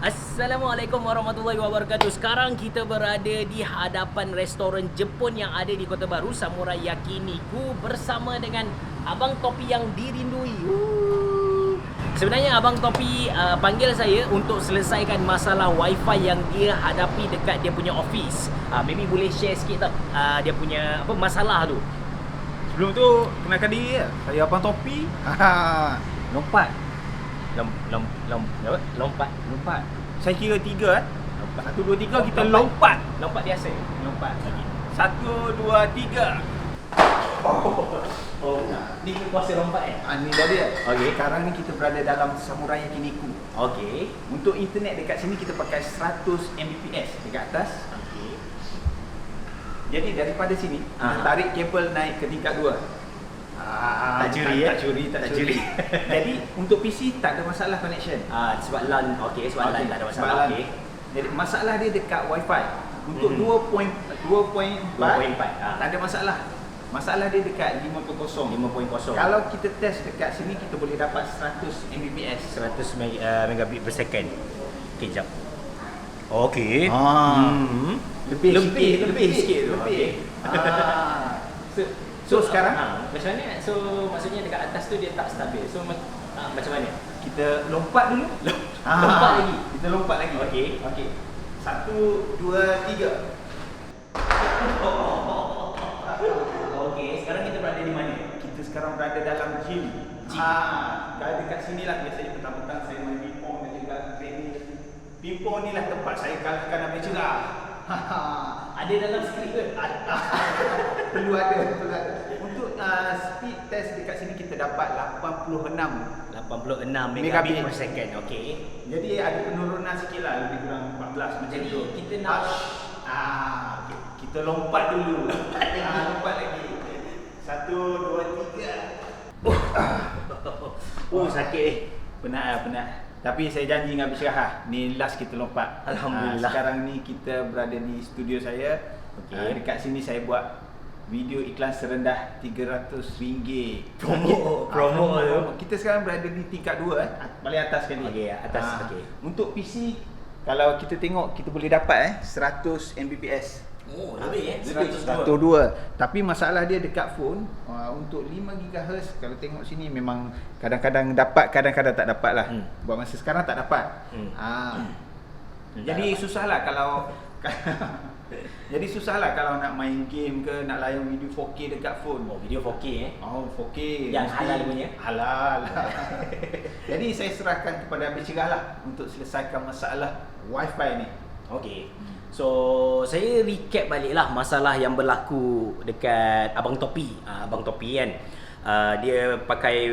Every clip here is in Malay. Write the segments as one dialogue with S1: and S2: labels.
S1: Assalamualaikum warahmatullahi wabarakatuh. Sekarang kita berada di hadapan restoran Jepun yang ada di Kota Baru, Samurai Yakiniku, bersama dengan Abang Topi yang dirindui. Sebenarnya Abang Topi panggil saya untuk selesaikan masalah wifi yang dia hadapi dekat dia punya office. Maybe boleh share sikit tak dia punya apa masalah tu?
S2: Sebelum tu, kenalkan diri ya. Saya Abang Topi. Lompat.
S1: Lompat.
S2: Saya kira 3
S1: Lompat.
S2: 1, 2, 3 kita lompat.
S1: Lompat biasa. Lompat lagi.
S2: 1, 2, 3.
S1: Ni kuasa lompat
S2: Ni dah dia.
S1: Okey.
S2: Sekarang ni kita berada dalam Samurai Yakiniku.
S1: Okey.
S2: Untuk internet dekat sini kita pakai 100 Mbps dekat atas.
S1: Okey.
S2: Jadi daripada sini kita tarik kabel naik ke tingkat 2.
S1: Tak curi,
S2: tak curi. Jadi untuk PC tak ada masalah connection.
S1: Sebab LAN, sebab LAN tak ada masalah.
S2: Sebab LAN.
S1: Okey.
S2: Jadi masalah dia dekat wifi. Untuk 2.4 tak ada masalah. Masalah dia dekat 5.0.
S1: 5.0.
S2: Kalau kita test dekat sini kita boleh dapat 100 Mbps.
S1: 100 megabit per second. Okey, jap. Okey. Lebih sikit tu. Okey.
S2: So sekarang
S1: macam mana? So maksudnya dekat atas tu dia tak stabil. So macam mana?
S2: kita lompat dulu.
S1: Lompat lagi.
S2: Kita lompat lagi.
S1: Okey.
S2: 1, 2, 3.
S1: Okey, sekarang kita berada di mana?
S2: Kita sekarang berada dalam gym. Kalau dekat sini lah biasanya petang-petang saya main pingpong dan juga training. Pingpong ni lah tempat saya kalahkan Abang Cerah.
S1: Ada dalam skrip ke?
S2: Perlu ada. Untuk speed test dekat sini kita dapat 86.
S1: 86 megabit per second. Okey.
S2: Jadi ada penurunan sikit lah, lebih kurang 14 macam
S1: Jadi
S2: tu.
S1: kita nak
S2: okay. Kita lompat dulu. Lompat lagi. 1, 2, 3.
S1: Sakit.
S2: Penat. Tapi saya janji dengan Abang Cerah, ni last kita lompat.
S1: Alhamdulillah.
S2: Sekarang ni kita berada di studio saya.
S1: Okey.
S2: Dekat sini saya buat video iklan serendah RM300.
S1: Promo tu.
S2: Kita sekarang berada di tingkat 2 paling atas sekali.
S1: Okey, atas. Okey.
S2: Untuk PC kalau kita tengok kita boleh dapat 100 Mbps.
S1: Lebih
S2: 102. Tapi masalah dia dekat phone untuk 5 GHz kalau tengok sini memang kadang-kadang dapat, kadang-kadang tak dapat lah. Buat masa sekarang tak dapat. Jadi susahlah kalau jadi susahlah kalau nak main game ke nak layan video 4K dekat phone.
S1: Video 4K
S2: 4K.
S1: Yang halal punya?
S2: Halal. Jadi saya serahkan kepada Abang Cerah lah untuk selesaikan masalah wifi ni.
S1: Okey. So saya recap baliklah masalah yang berlaku dekat Abang Topi. Abang Topi kan. Dia pakai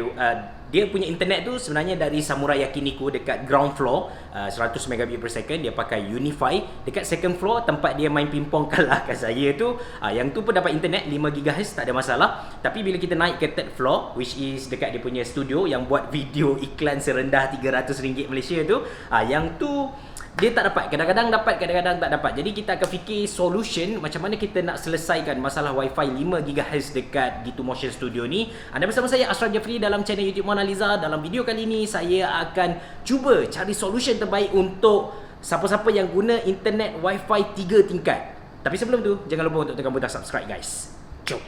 S1: dia punya internet tu sebenarnya dari Samurai Yakiniku dekat ground floor 100 megabit per second. Dia pakai Unify. Dekat second floor tempat dia main pingpong kalahkan saya tu, yang tu pun dapat internet 5 GHz, tak ada masalah. Tapi bila kita naik ke third floor, which is dekat dia punya studio yang buat video iklan serendah RM300 Malaysia tu, yang tu dia tak dapat. Kadang-kadang dapat, kadang-kadang tak dapat. Jadi kita akan fikir solution macam mana kita nak selesaikan masalah wifi 5 GHz dekat Gitu Motion Studio ni. Anda bersama saya Ashraf Jeffrey dalam channel YouTube Mona Lisa. Dalam video kali ini saya akan cuba cari solution terbaik untuk siapa-siapa yang guna internet wifi 3 tingkat. Tapi sebelum tu jangan lupa untuk tekan butang subscribe guys. Jom.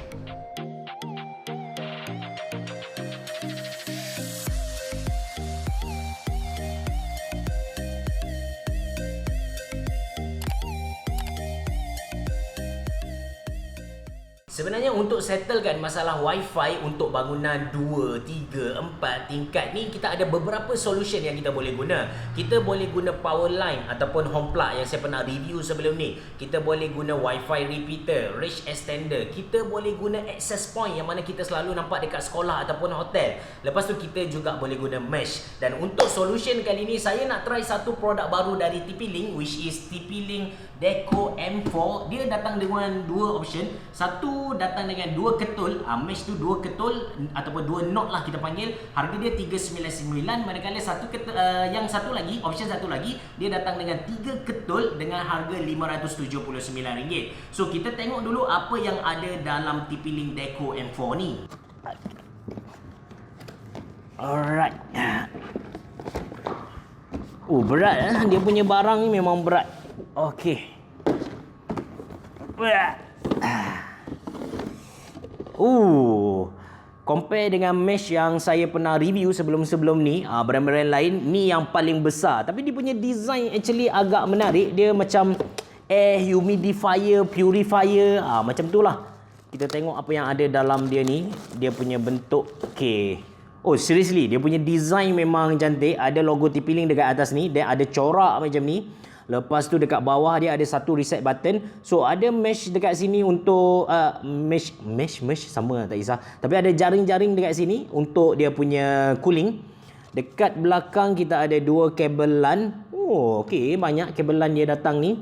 S1: Sebenarnya untuk settlekan masalah wifi untuk bangunan 2, 3, 4 tingkat ni, kita ada beberapa solution yang kita boleh guna. Kita boleh guna power line ataupun home plug yang saya pernah review sebelum ni. Kita boleh guna wifi repeater, range extender. Kita boleh guna access point yang mana kita selalu nampak dekat sekolah ataupun hotel. Lepas tu kita juga boleh guna mesh. Dan untuk solution kali ni saya nak try satu produk baru dari TP-Link, which is TP-Link Deco M4. Dia datang dengan dua option. Satu datang dengan dua ketul, mesh tu dua ketul ataupun dua knot lah kita panggil. Harga dia 399, manakala yang satu lagi, option satu lagi, dia datang dengan 3 ketul dengan harga RM579. So kita tengok dulu apa yang ada dalam TP-Link Deco M4 ni. Alright. Oh, berat dia punya barang ni memang berat. Okey. Compare dengan mesh yang saya pernah review sebelum-sebelum ni, brand-brand lain, ni yang paling besar. Tapi dia punya design actually agak menarik. Dia macam air humidifier, purifier, macam tu lah. Kita tengok apa yang ada dalam dia ni. Dia punya bentuk, okay. Oh, seriously, dia punya design memang cantik. Ada logo TP-Link dekat atas ni, dan ada corak macam ni. Lepas tu dekat bawah dia ada satu reset button. So ada mesh dekat sini untuk mesh sama tak kisah. Tapi ada jaring-jaring dekat sini untuk dia punya cooling. Dekat belakang kita ada dua kabel LAN. Oh, okey, banyak kabel LAN dia datang ni.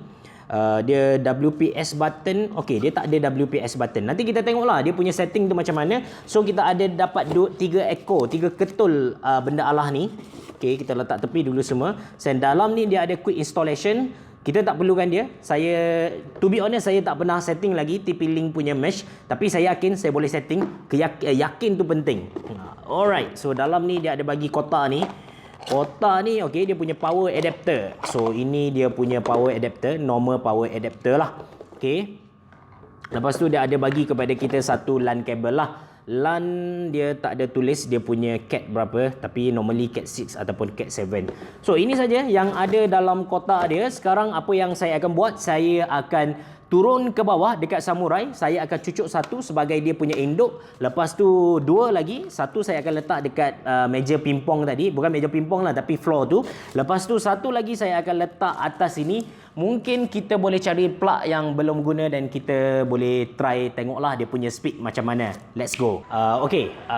S1: Dia WPS button. Okey, dia tak ada WPS button. Nanti kita tengoklah dia punya setting tu macam mana. So kita ada dapat 3 ekor, 3 ketul benda Allah ni. Okey, kita letak tepi dulu semua. Dan dalam ni dia ada quick installation. Kita tak perlukan dia. Saya, to be honest, saya tak pernah setting lagi TP-Link punya mesh. Tapi saya yakin saya boleh setting. Yakin tu penting. Alright, so dalam ni dia ada bagi kotak ni. Kotak ni, okey, dia punya power adapter. So ini dia punya power adapter, normal power adapter lah. Okey. Lepas tu dia ada bagi kepada kita satu LAN kabel lah. LAN dia tak ada tulis dia punya cat berapa, tapi normally cat 6 ataupun cat 7. So ini saja yang ada dalam kotak dia. Sekarang apa yang saya akan buat, saya akan turun ke bawah dekat Samurai. Saya akan cucuk satu sebagai dia punya induk. Lepas tu dua lagi, satu saya akan letak dekat meja pingpong tadi. Bukan meja pingpong lah, tapi floor tu. Lepas tu satu lagi saya akan letak atas sini. Mungkin kita boleh cari plug yang belum guna dan kita boleh try tengoklah dia punya speed macam mana. Let's go.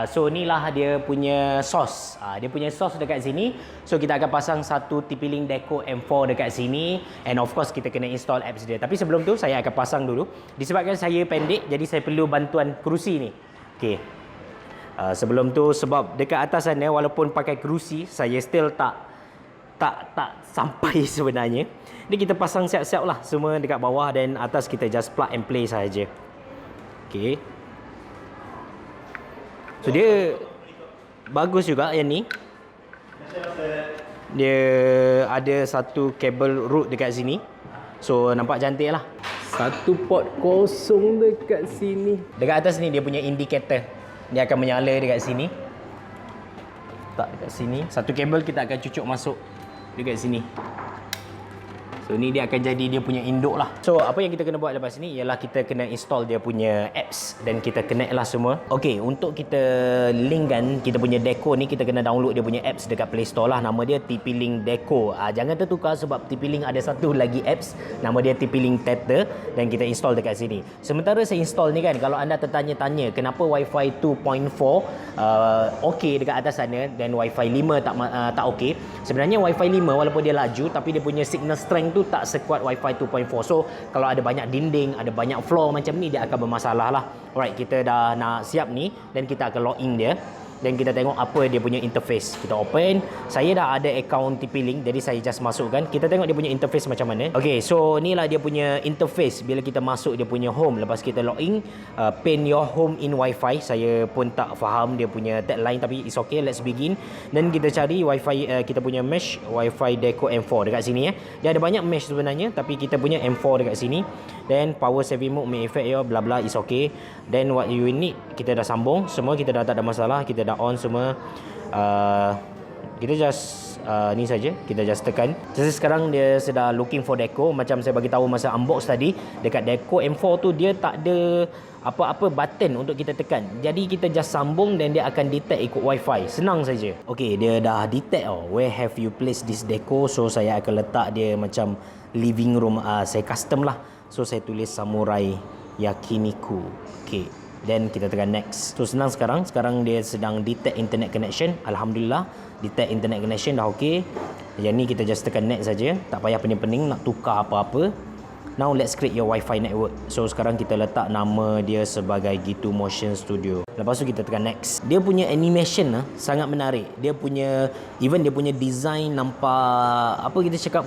S1: So inilah dia punya source. Dia punya source dekat sini. So kita akan pasang satu TP-Link Deco M4 dekat sini. And of course kita kena install apps dia. Tapi sebelum tu saya akan pasang dulu. Disebabkan saya pendek, jadi saya perlu bantuan kerusi ni. Okay. Sebelum tu, sebab dekat atas sana walaupun pakai kerusi, saya still tak sampai sebenarnya. Ni kita pasang siap-siap lah semua dekat bawah, dan atas kita just plug and play saja. Okay. So dia bagus juga yang ni. Dia ada satu kabel root dekat sini. So nampak cantik lah. Satu port kosong dekat sini. Dekat atas ni dia punya indicator. Dia akan menyala dekat sini. Tak dekat sini. Satu kabel kita akan cucuk masuk dekat sini. So ni dia akan jadi dia punya induk lah. So apa yang kita kena buat lepas ni ialah kita kena install dia punya apps dan kita connect lah semua. Okay, untuk kita link kan kita punya Deco ni, kita kena download dia punya apps dekat Play Store lah. Nama dia TP-Link Deco. Jangan tertukar sebab TP-Link ada satu lagi apps, nama dia TP-Link Tether, dan kita install dekat sini. Sementara saya install ni kan, kalau anda tertanya-tanya kenapa Wi-Fi 2.4 okey dekat atas sana dan Wi-Fi 5 tak okey. Sebenarnya Wi-Fi 5 walaupun dia laju, tapi dia punya signal strength tu tak sekuat Wi-Fi 2.4. So kalau ada banyak dinding, ada banyak floor macam ni, dia akan bermasalah lah. Alright, kita dah nak siap ni dan kita akan login dia. Dan kita tengok apa dia punya interface. Kita open. Saya dah ada account TP-Link, jadi saya just masukkan. Kita tengok dia punya interface macam mana. Okay, so inilah dia punya interface bila kita masuk dia punya home. Lepas kita login, pin your home in Wi-Fi. Saya pun tak faham dia punya tagline, tapi it's okay, let's begin. Dan kita cari Wi-Fi, kita punya mesh Wi-Fi Deco M4 dekat sini ya. Dia ada banyak mesh sebenarnya, tapi kita punya M4 dekat sini. Then power saving mode, may effect ya, bla bla, is okay. Then what you need, kita dah sambung semua, kita dah tak ada masalah, kita dah on semua. Kita just ni saja, kita just tekan. Jadi sekarang dia sedang looking for Deco. Macam saya bagi tahu masa unbox tadi, dekat Deco M4 tu dia tak ada apa-apa button untuk kita tekan. Jadi kita just sambung dan dia akan detect ikut Wi-Fi. Senang saja. Okey, dia dah detect where have you placed this Deco. So saya akan letak dia macam living room. Saya custom lah. So saya tulis Samurai Yakiniku. Okey. Then kita tekan next. So senang sekarang. Sekarang dia sedang detect internet connection. Alhamdulillah, detect internet connection dah okey. Yang ni kita just tekan next saja. Tak payah pening-pening nak tukar apa-apa. Now let's create your Wi-Fi network. So sekarang kita letak nama dia sebagai Gitu Motion Studio. Lepas tu kita tekan next. Dia punya animation sangat menarik. Dia punya, even dia punya design nampak, apa kita cakap,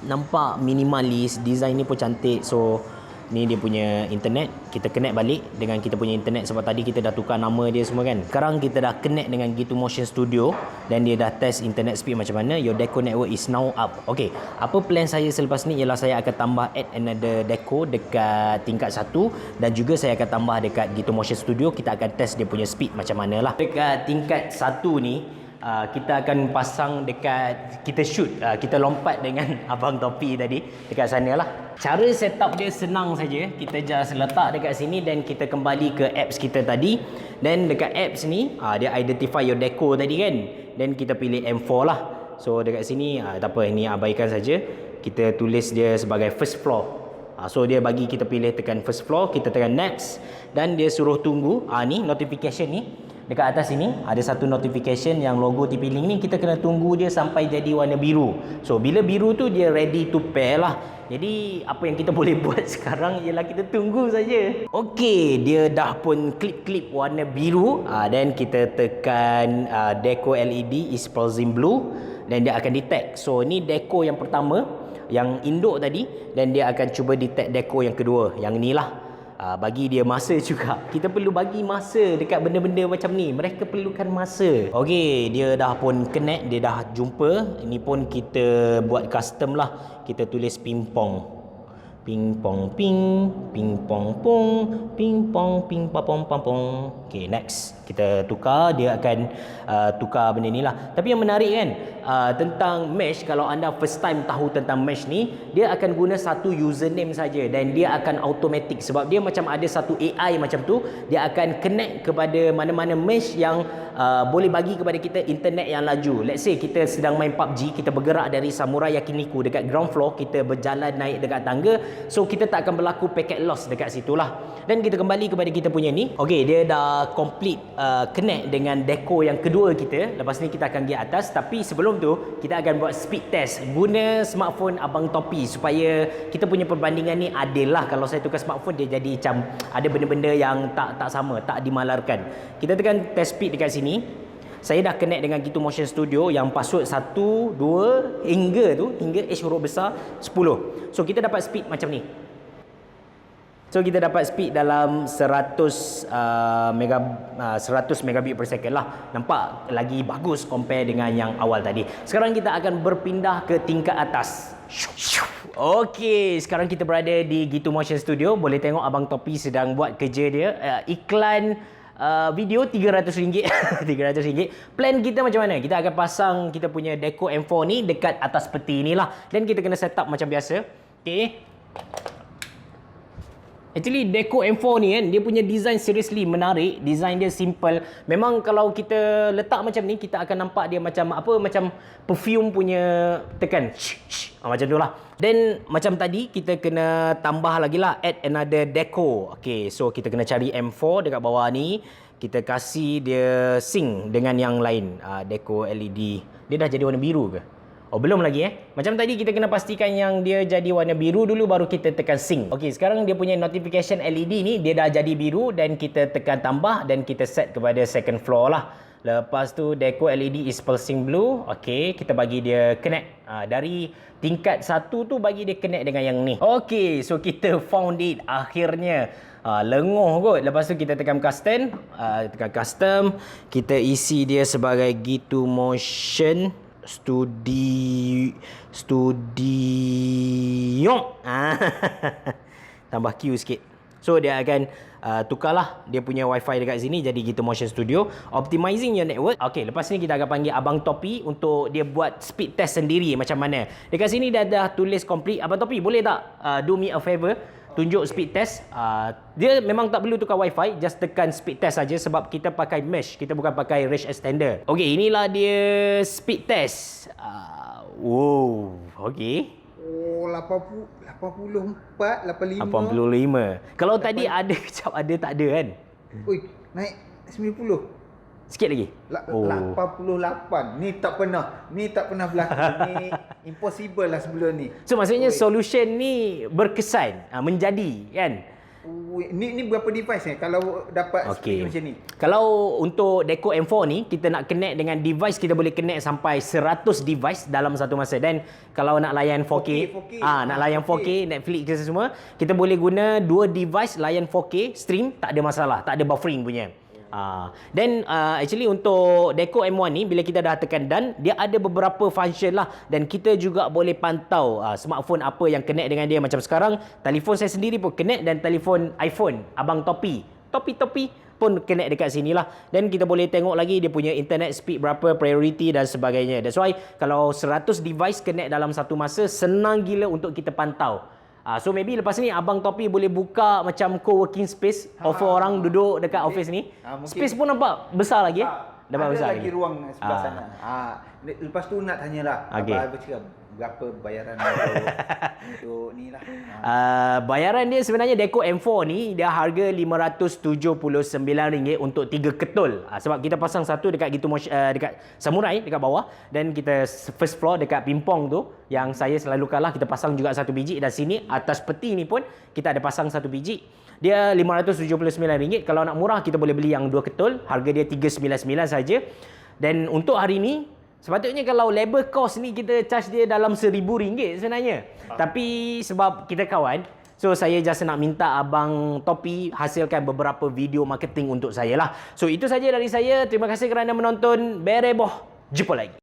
S1: nampak minimalis. Design ni pun cantik. So Ni dia punya internet. Kita connect balik dengan kita punya internet sebab tadi kita dah tukar nama dia semua kan. Sekarang kita dah connect dengan Gitu Motion Studio dan dia dah test internet speed macam mana. Your deco network is now up. Okay, apa plan saya selepas ni ialah saya akan tambah add another deco dekat tingkat 1 dan juga saya akan tambah dekat Gitu Motion Studio. Kita akan test dia punya speed macam mana lah. Dekat tingkat 1 ni kita akan pasang dekat, kita shoot, kita lompat dengan Abang Topi tadi dekat sana lah. Cara setup dia senang saja. Kita just letak dekat sini dan kita kembali ke apps kita tadi. Dan dekat apps ni dia identify your deco tadi kan, dan kita pilih M4 lah. So dekat sini tak apa, ini abaikan saja. Kita tulis dia sebagai first floor. So dia bagi kita pilih tekan first floor, kita tekan next dan dia suruh tunggu. Ni notification ni dekat atas sini ada satu notification yang logo TP-Link ni, kita kena tunggu dia sampai jadi warna biru. So bila biru tu dia ready to pair lah. Jadi apa yang kita boleh buat sekarang ialah kita tunggu saja. Okey, dia dah pun klip-klip warna biru. Dan kita tekan deco LED is pulsing blue dan dia akan detect. So ni deco yang pertama yang induk tadi, dan dia akan cuba detect deco yang kedua, yang ni lah. Bagi dia masa juga. Kita perlu bagi masa dekat benda-benda macam ni. Mereka perlukan masa. Okey, dia dah pun connect, dia dah jumpa. Ini pun kita buat custom lah. Kita tulis ping-pong. Ping-pong ping, ping-pong pong, ping-pong ping papong pampong. Okey, next. Kita tukar, dia akan tukar benda ni lah. Tapi yang menarik kan, tentang mesh, kalau anda first time tahu tentang mesh ni, dia akan guna satu username saja dan dia akan automatic sebab dia macam ada satu AI macam tu. Dia akan connect kepada mana-mana mesh yang boleh bagi kepada kita internet yang laju. Let's say kita sedang main PUBG, kita bergerak dari Samurai Yakiniku dekat ground floor, kita berjalan naik dekat tangga, so kita tak akan berlaku packet loss dekat situlah. Dan kita kembali kepada kita punya ni. Okey, dia dah complete connect dengan deco yang kedua kita. Lepas ni kita akan pergi atas, tapi sebelum tu kita akan buat speed test guna smartphone Abang Topi supaya kita punya perbandingan ni adil lah. Kalau saya tukar smartphone, dia jadi macam ada benda-benda yang tak sama, tak dimalarkan. Kita tekan test speed dekat sini. Saya dah connect dengan Gitu Motion Studio yang password 1, 2 hingga H huruf besar 10. So kita dapat speed macam ni. So kita dapat speed dalam 100 megabit per second lah. Nampak lagi bagus compare dengan yang awal tadi. Sekarang kita akan berpindah ke tingkat atas. Okey, sekarang kita berada di Gitu Motion Studio. Boleh tengok Abang Topi sedang buat kerja dia. Iklan video RM300. RM300. Plan kita macam mana? Kita akan pasang kita punya deco M4 ni dekat atas peti ni lah. Dan kita kena set up macam biasa. Okey. Actually deco M4 ni kan, dia punya design seriously menarik. Design dia simple. Memang kalau kita letak macam ni, kita akan nampak dia macam apa, macam perfume punya tekan. Macam tu lah. Dan macam tadi kita kena tambah lagi lah, add another deco. Okay, so kita kena cari M4 dekat bawah ni. Kita kasih dia sync dengan yang lain. Deco LED. Dia dah jadi warna biru ke? Oh, belum lagi Macam tadi kita kena pastikan yang dia jadi warna biru dulu, baru kita tekan sync. Okey, sekarang dia punya notification LED ni dia dah jadi biru dan kita tekan tambah dan kita set kepada second floor lah. Lepas tu deco LED is pulsing blue. Okey, kita bagi dia connect. Dari tingkat 1 tu bagi dia connect dengan yang ni. Okey, so kita found it akhirnya. Lengoh kot. Lepas tu kita tekan custom. Kita isi dia sebagai Gitu Motion Studio. Tambah Q sikit. So dia akan tukarlah dia punya wifi dekat sini jadi Gitu Motion Studio. Optimizing your network. Okay, lepas ni kita akan panggil Abang Topi untuk dia buat speed test sendiri macam mana. Dekat sini dia dah tulis complete. Abang Topi boleh tak do me a favor, tunjuk speed test. Dia memang tak perlu tukar wifi, just tekan speed test saja sebab kita pakai mesh, kita bukan pakai range extender. Okey, inilah dia speed test. Wow, okey.
S2: Oh, 84, 85.
S1: 85. Kalau tadi ada kejap ada tak ada kan?
S2: Oi, naik 90.
S1: Sikit lagi.
S2: 88. Ni tak pernah berlaku. Ni impossible lah sebelum ni.
S1: So maksudnya solution ni berkesan, menjadi kan?
S2: Ni berapa device ni kalau dapat speed macam ni?
S1: Kalau untuk Deco M4 ni, kita nak connect dengan device, kita boleh connect sampai 100 device dalam satu masa. Dan kalau nak layan 4K,
S2: 4K.
S1: nak layan 4K, Netflix ke semua, kita boleh guna 2 device layan 4K stream, tak ada masalah, tak ada buffering punya. Dan actually untuk Deco M1 ni, bila kita dah tekan done, dia ada beberapa function lah, dan kita juga boleh pantau smartphone apa yang connect dengan dia. Macam sekarang telefon saya sendiri pun connect, dan telefon iPhone abang Topi pun connect dekat sini lah. Dan kita boleh tengok lagi dia punya internet speed berapa, priority dan sebagainya. That's why kalau 100 device connect dalam satu masa, senang gila untuk kita pantau. So maybe lepas ni Abang Topi boleh buka macam co-working space, offer orang duduk dekat office ni. Space pun nampak besar lagi. Dapat besar
S2: lagi ruang sebelah sana. Lepas tu nak tanyalah, Abang cakap berapa bayaran untuk ni lah.
S1: Bayaran dia sebenarnya Deco M4 ni dia harga RM579 untuk 3 ketul. Sebab kita pasang satu dekat dekat Samurai dekat bawah, dan kita first floor dekat Pimpong tu yang saya selalu kalah, kita pasang juga satu biji, dan sini atas peti ni pun kita ada pasang satu biji. Dia RM579. Kalau nak murah kita boleh beli yang 2 ketul, harga dia RM399 saja. Dan untuk hari ni sepatutnya kalau labor cost ni kita charge dia dalam RM1,000 sebenarnya. Tapi sebab kita kawan, so saya just nak minta Abang Topi hasilkan beberapa video marketing untuk saya lah. So itu saja dari saya. Terima kasih kerana menonton. Bereboh. Jumpa lagi.